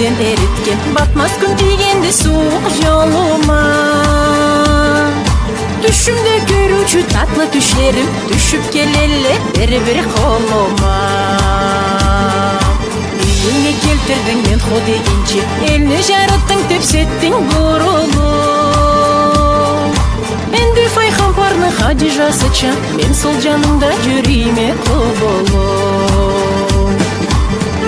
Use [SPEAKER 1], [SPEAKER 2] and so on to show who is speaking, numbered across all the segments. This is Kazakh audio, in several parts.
[SPEAKER 1] өмірден eritken батмас күн тигенде суық жолыма. Düşümde görücü tatlı düşlerim düşüp gelelle bir koluma. Үйіңе келтірдің мен хо дегенше, елні жарыттың тепсеттің бұрылы. Енді файхан парны хади жасыча, мен сол жаныңда жүрейме құбылы.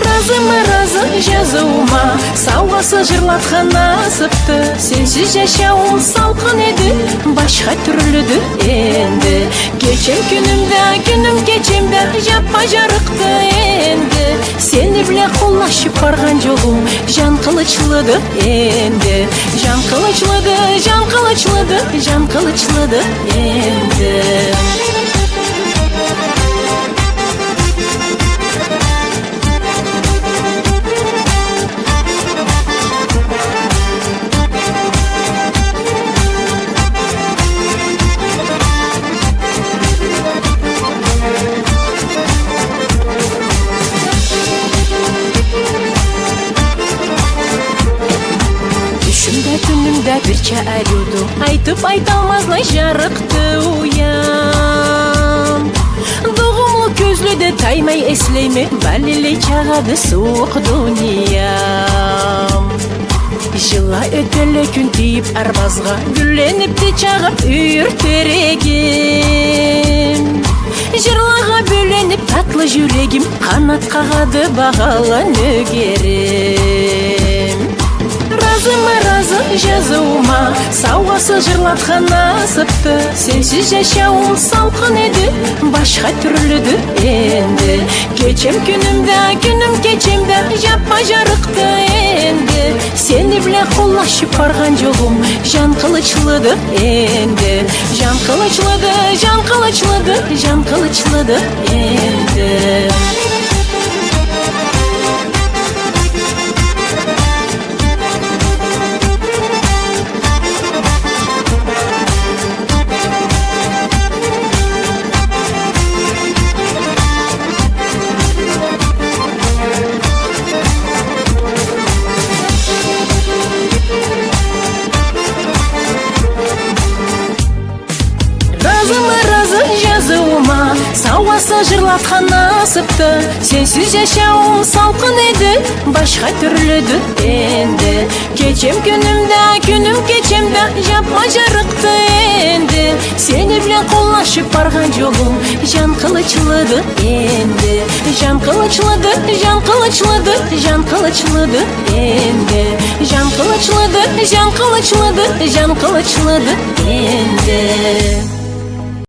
[SPEAKER 1] Разыма разы жазуыма, сауасы жырлатқан насыпты. Сенсіз жашауым салқын еді, башқа түрліді енді. Кечем күнім кечемді, жаппа жарықты енді. Сені біле қолашып барған жолым, жан қылычлыды енді. Жан қылычлыды енді. Түнімді бірчә әлуді, айтып айталмазлай жарықты уям. Дұғымлы көзліді таймай эслейме, бәлелей чағады суық дүниям. Жыла өтелі күн тиіп арбазға, гүлленіп те чағып үйіртерегім. Жырлаға бөленіп татлы жүрегім, қанат қағады бағалы нөгерім. Разыма разы жазуыма, сауасы жырлатқан насыпты. Сенсіз жашауым салқын еді, башқа түрліді енді. Кечем күнім кечемді, жаппа жарықты енді. Сені біле қолашып барған жолым, жан қылычлыды енді. Жан қылычлыды енді. Жазуыма, сауасы жырлатқан насыпты. Сенсіз жашауым салқын еді, башқа түрліді енді. Кечем күнім кечемді, жапма жарықты енді. Сені білен қолашып барған жолым, жан қылычлыды енді. Жан қылычлыды енді. Жан қылычлыды енді.